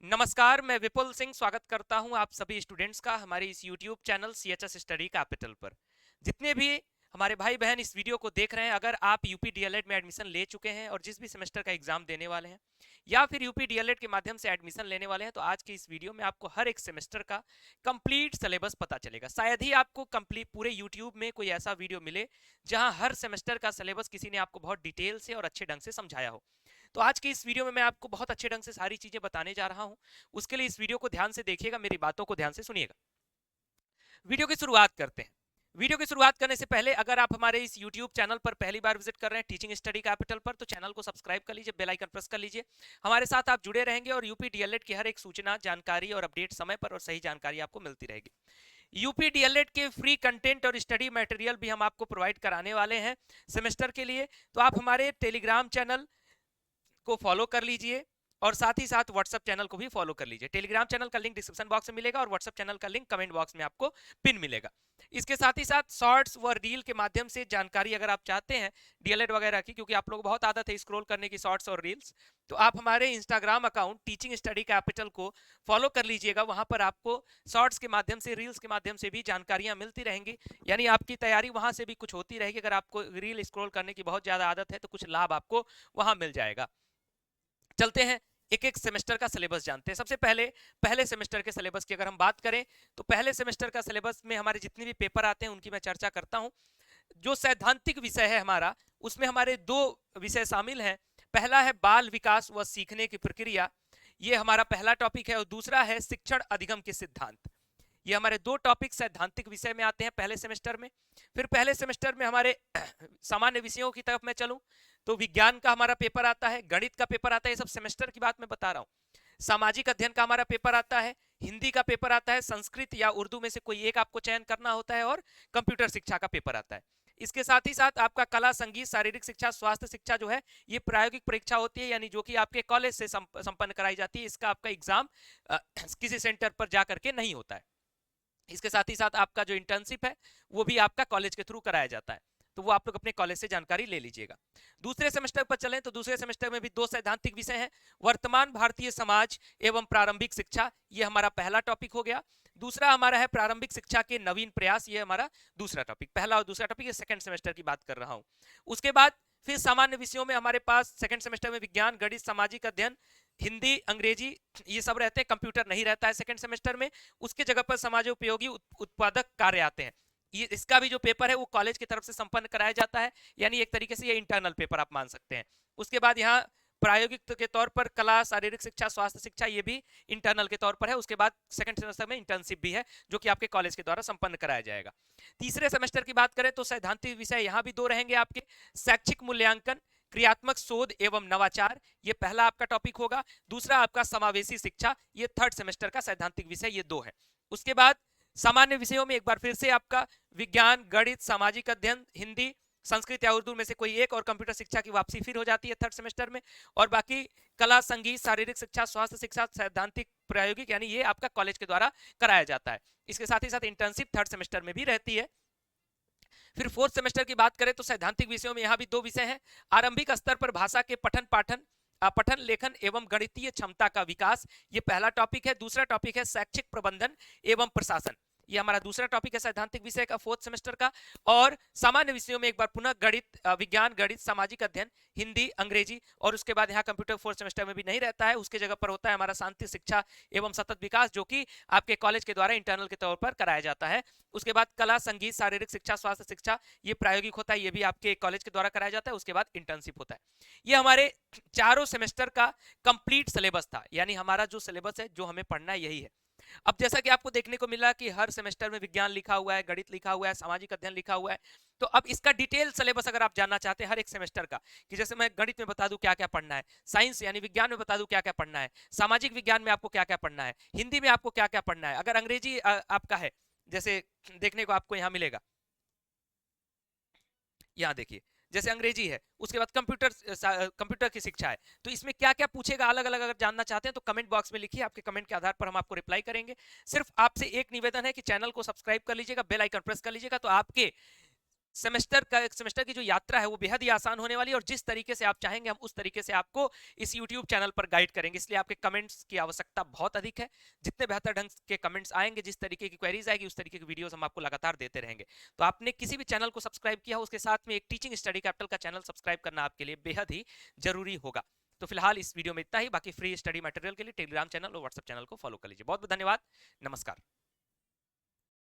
नमस्कार, मैं विपुल सिंह स्वागत करता हूं आप सभी स्टूडेंट्स का हमारे इस YouTube channel CHS study capital पर। जितने भी हमारे भाई बहन इस वीडियो को देख रहे हैं, अगर आप यूपी डीएलएड में एडमिशन ले चुके हैं और जिस भी सेमेस्टर का एग्जाम देने वाले हैं या फिर यूपी डीएलएड के माध्यम से एडमिशन लेने वाले हैं, तो आज के इस वीडियो में आपको हर एक सेमेस्टर का कंप्लीट सिलेबस पता चलेगा। शायद ही आपको कंप्लीट पूरे यूट्यूब में कोई ऐसा वीडियो मिले जहां हर सेमेस्टर का सिलेबस किसी ने आपको बहुत डिटेल से और अच्छे ढंग से समझाया हो। तो आज की इस वीडियो में मैं आपको बहुत अच्छे ढंग से सारी चीजें बताने जा रहा हूं। उसके लिए इस वीडियो को ध्यान से देखिएगा, मेरी बातों को ध्यान से सुनिएगा। वीडियो की शुरुआत करते हैं। वीडियो की शुरुआत करने से पहले अगर आप हमारे इस YouTube चैनल पर पहली बार विजिट कर रहे हैं टीचिंग स्टडी कैपिटल पर, तो चैनल को सब्सक्राइब कर लीजिए, बेल आइकन प्रेस कर लीजिए। हमारे साथ आप जुड़े रहेंगे और यूपी डीएलएड की हर एक सूचना, जानकारी और अपडेट समय पर और सही जानकारी आपको मिलती रहेगी। यूपी डीएलएड के फ्री कंटेंट और स्टडी मटेरियल भी हम आपको प्रोवाइड कराने वाले हैं सेमेस्टर के लिए। तो आप हमारे टेलीग्राम चैनल को फॉलो कर लीजिए और साथ ही साथ व्हाट्सएप चैनल को भी फॉलो कर लीजिए। टेलीग्राम चैनल का लिंक डिस्क्रिप्शन बॉक्स में मिलेगा और व्हाट्सएप चैनल का लिंक कमेंट बॉक्स में आपको पिन मिलेगा। इसके साथ ही साथ शॉर्ट्स व रील के माध्यम से जानकारी अगर आप चाहते हैं डीएलएड वगैरह की, क्योंकि आप लोग बहुत आदत है स्क्रॉल करने की शॉर्ट्स और रील्स, तो आप हमारे Instagram account teaching study capital को फॉलो कर लीजिएगा। वहां पर आपको शॉर्ट्स के माध्यम से, रील्स के माध्यम से भी जानकारियां मिलती रहेंगी, यानी आपकी तैयारी वहां से भी कुछ होती रहेगी। अगर आपको रील स्क्रॉल करने की बहुत ज्यादा आदत है तो कुछ लाभ आपको वहां मिल जाएगा। चलते हैं, एक एक सेमेस्टर का सिलेबस जानते हैं। सबसे पहले पहले सेमेस्टर के सिलेबस की अगर हम बात करें, तो पहले सेमेस्टर का सिलेबस में हमारे जितने भी पेपर आते हैं उनकी मैं चर्चा करता हूं। जो सैद्धांतिक विषय है हमारा, उसमें हमारे दो विषय शामिल हैं। पहला है बाल विकास व सीखने की प्रक्रिया, ये हमारा पहला टॉपिक है, और दूसरा है शिक्षण अधिगम के सिद्धांत। ये हमारे दो टॉपिक सैद्धांतिक विषय में आते हैं पहले सेमेस्टर में। फिर पहले सेमेस्टर में हमारे सामान्य विषयों की तरफ मैं चलूं तो विज्ञान का हमारा पेपर आता है, गणित का पेपर आता है, ये सब सेमेस्टर की बात मैं बता रहा हूं। सामाजिक अध्ययन का हमारा पेपर आता है, हिंदी का पेपर आता है, संस्कृत या उर्दू में से कोई एक आपको चयन करना होता है, और कंप्यूटर शिक्षा का पेपर आता है। इसके साथ ही साथ आपका कला, संगीत, शारीरिक शिक्षा, स्वास्थ्य शिक्षा जो है, ये प्रायोगिक परीक्षा होती है, यानी जो कि आपके कॉलेज से संपन्न कराई जाती है। इसका आपका एग्जाम किसी सेंटर पर जाकर के नहीं होता है। इसके साथ ही साथ आपका जो इंटर्नशिप है वो भी आपका कॉलेज के थ्रू कराया जाता है, तो वो आप लोग अपने कॉलेज से जानकारी ले लीजिएगा। दूसरे सेमेस्टर पर चलें तो दूसरे सेमेस्टर में भी दो सैद्धांतिक विषय हैं। वर्तमान भारतीय समाज एवं प्रारंभिक शिक्षा, ये हमारा पहला टॉपिक हो गया। दूसरा हमारा है प्रारंभिक शिक्षा के नवीन प्रयास, ये हमारा दूसरा टॉपिक। पहला और दूसरा टॉपिक, ये सेकंड सेमेस्टर की बात कर रहा हूं। उसके बाद फिर सामान्य विषयों में हमारे पास सेकंड सेमेस्टर में विज्ञान, गणित, सामाजिक अध्ययन, हिंदी, अंग्रेजी, ये सब रहते हैं। कंप्यूटर नहीं रहता है सेकंड सेमेस्टर में, उसके जगह पर समाजोपयोगी उत्पादक कार्य आते हैं। ये इसका भी जो पेपर है वो कॉलेज की तरफ से संपन्न कराया जाता है, यानी एक तरीके से ये इंटरनल पेपर आप मान सकते हैं। उसके बाद यहाँ प्रायोगिक के तौर पर कला, शारीरिक शिक्षा, स्वास्थ्य शिक्षा, ये भी इंटरनल के तौर पर है। उसके बाद सेकंड सेमेस्टर में इंटर्नशिप भी है, जो कि आपके कॉलेज के द्वारा संपन्न कराया जाएगा। तीसरे सेमेस्टर की बात करें तो सैद्धांतिक विषय यहाँ भी दो रहेंगे आपके। शैक्षिक मूल्यांकन, क्रियात्मक शोध एवं नवाचार, ये पहला आपका टॉपिक होगा। दूसरा आपका समावेशी शिक्षा, ये थर्ड सेमेस्टर का सैद्धांतिक विषय, ये दो है। उसके बाद सामान्य विषयों में एक बार फिर से आपका विज्ञान, गणित, सामाजिक अध्ययन, हिंदी, संस्कृत या उर्दू में से कोई एक, और कंप्यूटर शिक्षा की वापसी फिर हो जाती है थर्ड सेमेस्टर में। और बाकी कला, संगीत, शारीरिक शिक्षा, स्वास्थ्य शिक्षा, सैद्धांतिक, प्रायोगिक, यानी ये आपका कॉलेज के द्वारा कराया जाता है। इसके साथ ही साथ इंटर्नशिप थर्ड सेमेस्टर में भी रहती है। फिर फोर्थ सेमेस्टर की बात करें तो सैद्धांतिक विषयों में यहाँ भी दो विषय हैं। आरंभिक स्तर पर भाषा के पठन लेखन एवं गणितीय क्षमता का विकास, ये पहला टॉपिक है। दूसरा टॉपिक है शैक्षिक प्रबंधन एवं प्रशासन, ये हमारा दूसरा टॉपिक है सैद्धांतिक विषय का फोर्थ सेमेस्टर का। और सामान्य विषयों में एक बार पुनः विज्ञान, गणित, सामाजिक अध्ययन, हिंदी, अंग्रेजी, और उसके बाद यहाँ कंप्यूटर फोर्थ सेमेस्टर में भी नहीं रहता है, उसके जगह पर होता है हमारा शांति शिक्षा एवं सतत विकास, जो कि आपके कॉलेज के द्वारा इंटरनल के तौर पर कराया जाता है। उसके बाद कला, संगीत, शारीरिक शिक्षा, स्वास्थ्य शिक्षा, ये प्रायोगिक होता है, ये भी आपके कॉलेज के द्वारा कराया जाता है। उसके बाद इंटर्नशिप होता है। ये हमारे चारों सेमेस्टर का कंप्लीट सिलेबस था, यानी हमारा जो सिलेबस है, जो हमें पढ़ना है, यही है। अब जैसा कि आपको देखने को मिला कि हर सेमेस्टर में विज्ञान लिखा हुआ है, गणित लिखा हुआ है, सामाजिक अध्ययन लिखा हुआ है, तो अब इसका डिटेल सिलेबस अगर आप जानना चाहते हैं हर एक सेमेस्टर का, कि जैसे मैं गणित में बता दूं क्या क्या पढ़ना है, साइंस यानी विज्ञान में बता दूं क्या क्या पढ़ना है, सामाजिक विज्ञान में आपको क्या क्या पढ़ना है, हिंदी में आपको क्या क्या पढ़ना है, अगर अंग्रेजी आपका है, जैसे देखने को आपको यहाँ मिलेगा, यहाँ देखिए, जैसे अंग्रेजी है, उसके बाद कंप्यूटर की शिक्षा है, तो इसमें क्या क्या पूछेगा अलग अलग, अगर जानना चाहते हैं तो कमेंट बॉक्स में लिखिए, आपके कमेंट के आधार पर हम आपको रिप्लाई करेंगे। सिर्फ आपसे एक निवेदन है कि चैनल को सब्सक्राइब कर लीजिएगा, बेल आइकन प्रेस कर लीजिएगा, तो आपके सेमेस्टर की जो यात्रा है वो बेहद ही आसान होने वाली है, और जिस तरीके से आप चाहेंगे हम उस तरीके से आपको इस YouTube चैनल पर गाइड करेंगे। इसलिए आपके कमेंट्स की आवश्यकता बहुत अधिक है। जितने बेहतर ढंग के कमेंट्स आएंगे, जिस तरीके की क्वेरीज आएगी, उस तरीके की वीडियोस हम आपको लगातार देते रहेंगे। तो आपने किसी भी चैनल को सब्सक्राइब किया हो, उसके साथ में एक टीचिंग स्टडी कैपिटल का चैनल सब्सक्राइब करना आपके लिए बेहद ही जरूरी होगा। तो फिलहाल इस वीडियो में इतना ही। बाकी फ्री स्टडी मटेरियल के लिए टेलीग्राम चैनल और व्हाट्सएप चैनल को फॉलो कर लीजिए। बहुत बहुत धन्यवाद। नमस्कार।